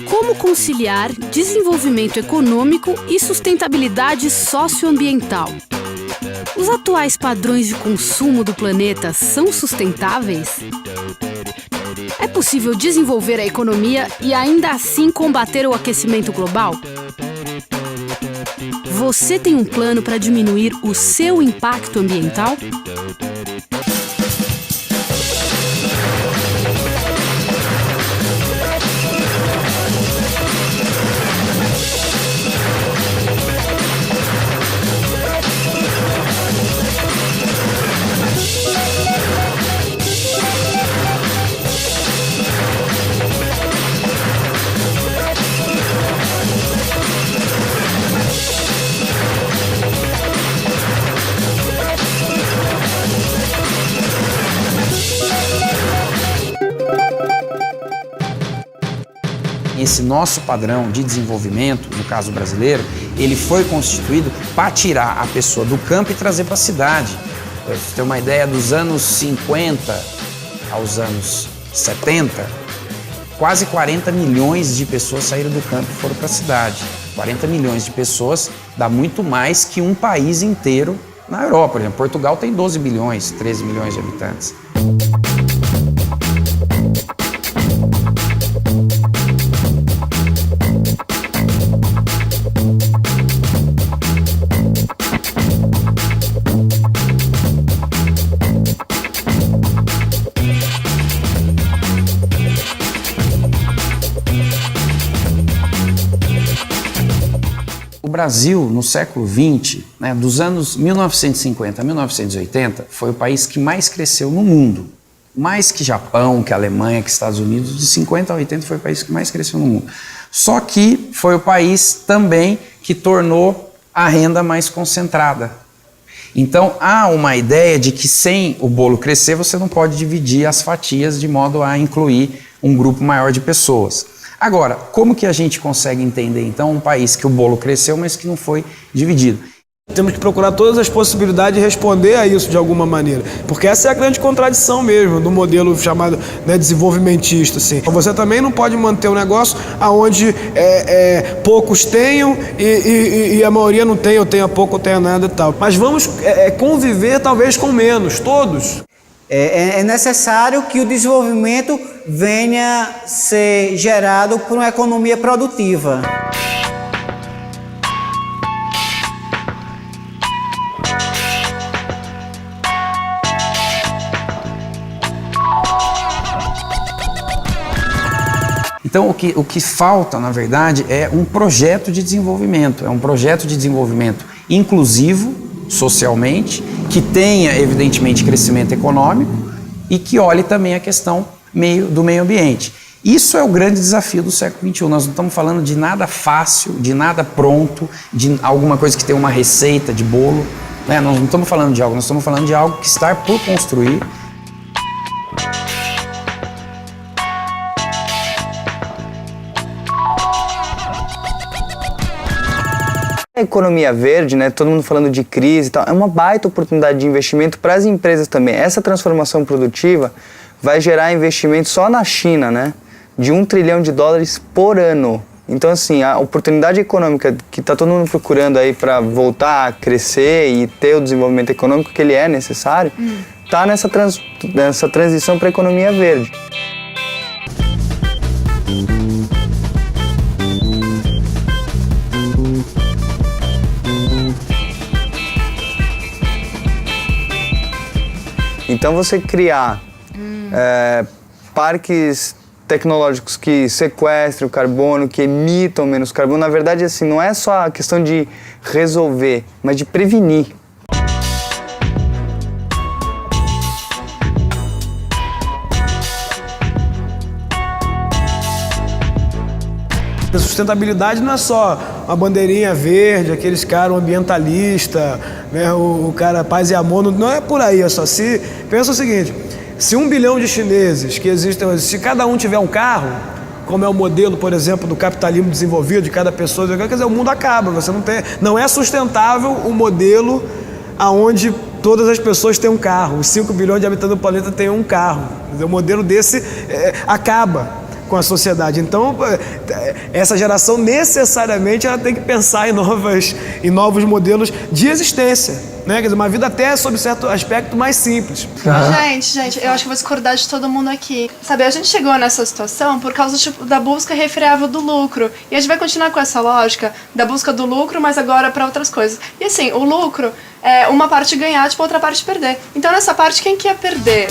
Como conciliar desenvolvimento econômico e sustentabilidade socioambiental? Os atuais padrões de consumo do planeta são sustentáveis? É possível desenvolver a economia e ainda assim combater o aquecimento global? Você tem um plano para diminuir o seu impacto ambiental? Esse nosso padrão de desenvolvimento, no caso brasileiro, ele foi constituído para tirar a pessoa do campo e trazer para a cidade. Para você ter uma ideia, dos anos 50 aos anos 70, quase 40 milhões de pessoas saíram do campo e foram para a cidade. 40 milhões de pessoas dá muito mais que um país inteiro na Europa. Por exemplo, Portugal tem 12 milhões, 13 milhões de habitantes. O Brasil, no século XX, dos anos 1950 a 1980, foi o país que mais cresceu no mundo. Mais que Japão, que Alemanha, que Estados Unidos, de 50 a 80 foi o país que mais cresceu no mundo. Só que foi o país também que tornou a renda mais concentrada. Então há uma ideia de que sem o bolo crescer você não pode dividir as fatias de modo a incluir um grupo maior de pessoas. Agora, como que a gente consegue entender então um país que o bolo cresceu, mas que não foi dividido? Temos que procurar todas as possibilidades de responder a isso de alguma maneira, porque essa é a grande contradição mesmo do modelo chamado desenvolvimentista. Assim. Você também não pode manter um negócio onde poucos tenham e a maioria não tem, ou tenha pouco, ou tenha nada e tal. Mas vamos conviver talvez com menos, todos. É necessário que o desenvolvimento venha a ser gerado por uma economia produtiva. Então, o que falta, na verdade, é um projeto de desenvolvimento. É um projeto de desenvolvimento inclusivo, socialmente, que tenha, evidentemente, crescimento econômico e que olhe também a questão do meio ambiente. Isso é o grande desafio do século XXI. Nós não estamos falando de nada fácil, de nada pronto, de alguma coisa que tem uma receita de bolo. Nós não estamos falando de algo, nós estamos falando de algo que está por construir. A economia verde, todo mundo falando de crise e tal, é uma baita oportunidade de investimento para as empresas também. Essa transformação produtiva vai gerar investimento só na China, de $1 trilhão por ano. Então, assim, a oportunidade econômica que está todo mundo procurando aí para voltar a crescer e ter o desenvolvimento econômico que ele é necessário, está nessa transição para a economia verde. Então você criar parques tecnológicos que sequestrem o carbono, que emitam menos carbono, na verdade assim, não é só a questão de resolver, mas de prevenir. A sustentabilidade não é só uma bandeirinha verde, aqueles caras ambientalista, o cara paz e amor, não é por aí, é só se... Pensa o seguinte, se 1 bilhão de chineses que existem, se cada um tiver um carro, como é o modelo, por exemplo, do capitalismo desenvolvido, de cada pessoa, quer dizer, o mundo acaba, não é sustentável o modelo onde todas as pessoas têm um carro, os 5 bilhões de habitantes do planeta têm um carro, o modelo desse acaba. com a sociedade. Então, essa geração necessariamente ela tem que pensar em novos modelos de existência, né? Quer dizer, uma vida até sob certo aspecto mais simples. Gente, eu acho que vou discordar de todo mundo aqui. Sabe, a gente chegou nessa situação por causa da busca irrefreável do lucro. E a gente vai continuar com essa lógica da busca do lucro, mas agora para outras coisas. E assim, o lucro é uma parte ganhar, tipo, outra parte perder. Então nessa parte, quem que ia perder?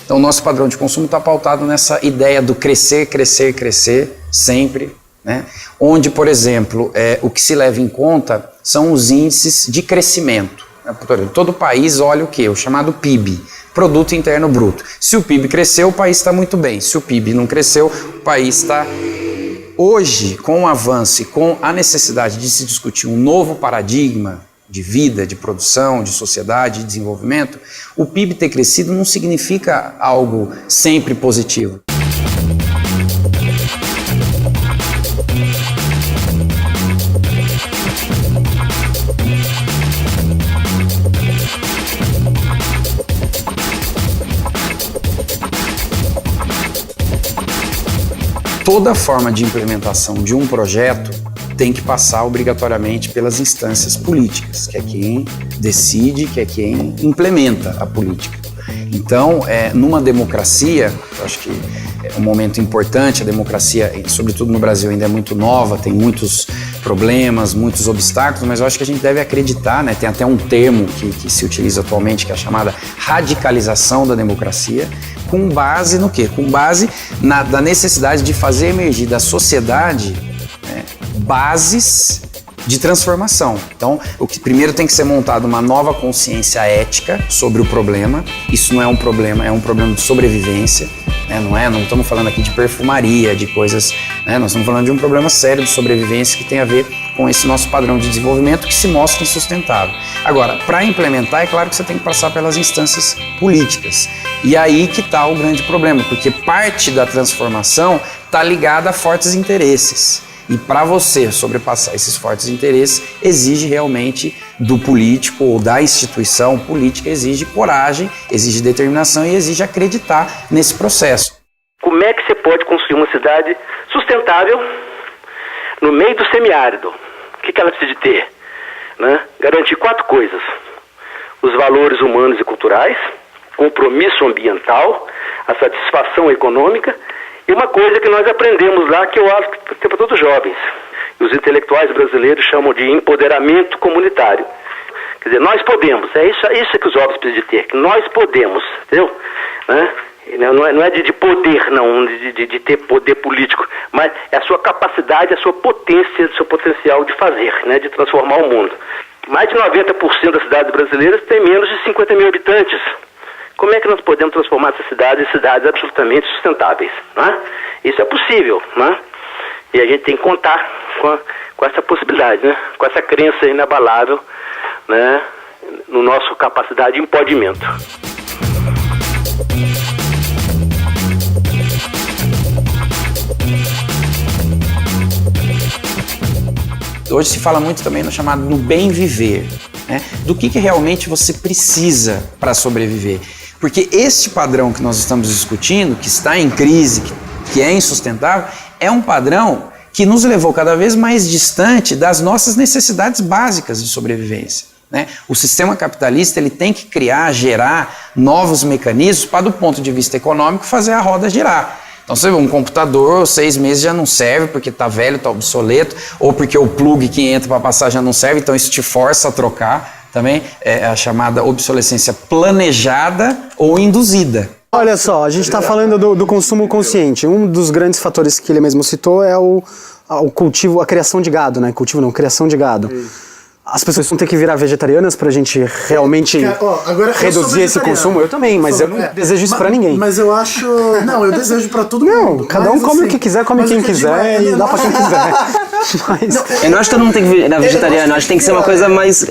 Então, o nosso padrão de consumo está pautado nessa ideia do crescer, crescer, crescer, sempre, né? Onde, por exemplo, o que se leva em conta são os índices de crescimento. Todo país olha o quê? O chamado PIB, Produto Interno Bruto. Se o PIB cresceu, o país está muito bem. Se o PIB não cresceu, o país está... Hoje, com o avanço e com a necessidade de se discutir um novo paradigma de vida, de produção, de sociedade, de desenvolvimento, o PIB ter crescido não significa algo sempre positivo. Toda forma de implementação de um projeto tem que passar obrigatoriamente pelas instâncias políticas, que é quem decide, que é quem implementa a política. Então, numa democracia, eu acho que é um momento importante, a democracia, sobretudo no Brasil, ainda é muito nova, tem muitos problemas, muitos obstáculos, mas eu acho que a gente deve acreditar, né? Tem até um termo que se utiliza atualmente, que é a chamada radicalização da democracia, com base no quê? Com base na necessidade de fazer emergir da sociedade, né, bases de transformação. Então, o que primeiro tem que ser montado uma nova consciência ética sobre o problema. Isso não é um problema, é um problema de sobrevivência, né? Não estamos falando aqui de perfumaria, de coisas, né? Nós estamos falando de um problema sério de sobrevivência que tem a ver com esse nosso padrão de desenvolvimento que se mostra insustentável. Agora, para implementar, é claro que você tem que passar pelas instâncias políticas. E aí que está o grande problema, porque parte da transformação está ligada a fortes interesses. E para você sobrepassar esses fortes interesses, exige realmente do político ou da instituição política, exige coragem, exige determinação e exige acreditar nesse processo. Como é que você pode construir uma cidade sustentável no meio do semiárido? O que ela precisa de ter? Né? Garantir 4 coisas: os valores humanos e culturais, compromisso ambiental, a satisfação econômica. E uma coisa que nós aprendemos lá, que eu acho que tem para todos os jovens, e os intelectuais brasileiros chamam de empoderamento comunitário. Quer dizer, nós podemos, é isso que os jovens precisam de ter, que nós podemos, entendeu? Né? Não é de poder, não, de ter poder político, mas é a sua capacidade, a sua potência, o seu potencial de fazer, né, de transformar o mundo. Mais de 90% das cidades brasileiras têm menos de 50 mil habitantes. Como é que nós podemos transformar essas cidades em cidades absolutamente sustentáveis? Né? Isso é possível, né? E a gente tem que contar com essa possibilidade, né? Com essa crença inabalável, né? No nosso capacidade de empoderamento. Hoje se fala muito também no chamado no bem viver, né? Do que realmente você precisa para sobreviver. Porque este padrão que nós estamos discutindo, que está em crise, que é insustentável, é um padrão que nos levou cada vez mais distante das nossas necessidades básicas de sobrevivência. né? O sistema capitalista ele tem que criar, gerar novos mecanismos para, do ponto de vista econômico, fazer a roda girar. Então você vê, um computador 6 meses já não serve porque está velho, está obsoleto, ou porque o plug que entra para passar já não serve, então isso te força a trocar. Também é a chamada obsolescência planejada ou induzida. Olha só, a gente está falando do consumo consciente. Um dos grandes fatores que ele mesmo citou é o cultivo, a criação de gado, né? Cultivo não, criação de gado. As pessoas vão ter que virar vegetarianas pra gente realmente reduzir esse consumo? Eu também, mas eu não desejo isso pra ninguém. Mas eu acho... Não, eu desejo pra todo mundo. Não, cada um come o que quiser, come quem quiser e dá pra quem quiser. Eu não acho que todo mundo tem que virar vegetariano, acho que tem que ser uma coisa mais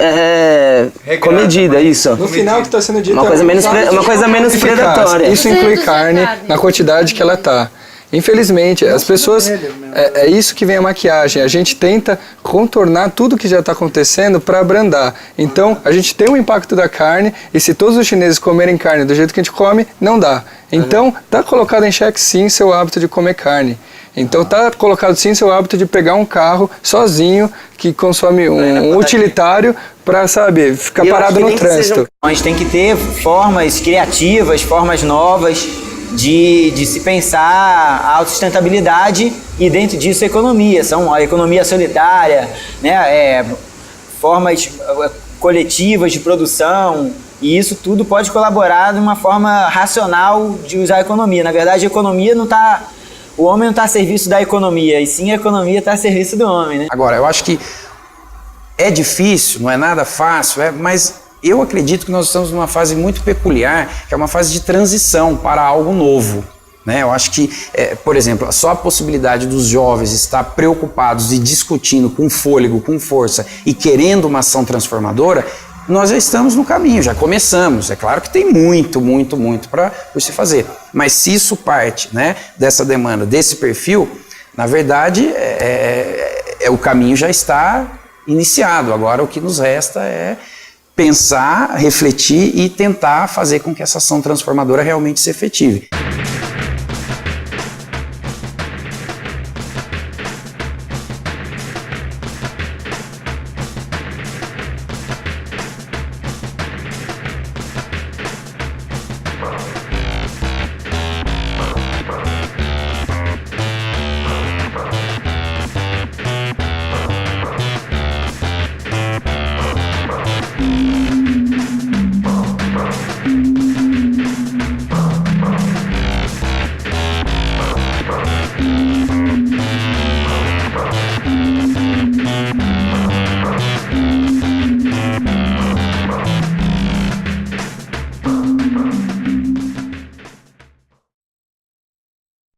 comedida, isso. No final, o que está sendo dito uma coisa menos predatória. Isso inclui carne na quantidade que ela está. Infelizmente, as pessoas, é isso que vem a maquiagem, a gente tenta contornar tudo que já está acontecendo para abrandar. Então, a gente tem um impacto da carne, e se todos os chineses comerem carne do jeito que a gente come, não dá. Então, está colocado em xeque sim seu hábito de comer carne. Então, está colocado sim seu hábito de pegar um carro sozinho, que consome um utilitário, para, sabe, ficar parado no trânsito. A gente tem que ter formas criativas, formas novas, de se pensar a autossustentabilidade e dentro disso a economia, são a economia solidária, né, formas coletivas de produção, e isso tudo pode colaborar de uma forma racional de usar a economia. Na verdade, a economia não está, o homem não está a serviço da economia, e sim a economia está a serviço do homem, né? Agora, eu acho que é difícil, não é nada fácil, mas eu acredito que nós estamos numa fase muito peculiar, que é uma fase de transição para algo novo. Né? Eu acho que, por exemplo, só a possibilidade dos jovens estar preocupados e discutindo com fôlego, com força e querendo uma ação transformadora, nós já estamos no caminho, já começamos. É claro que tem muito para se fazer. Mas se isso parte, né, dessa demanda, desse perfil, na verdade, o caminho já está iniciado. Agora o que nos resta é pensar, refletir e tentar fazer com que essa ação transformadora realmente se efetive.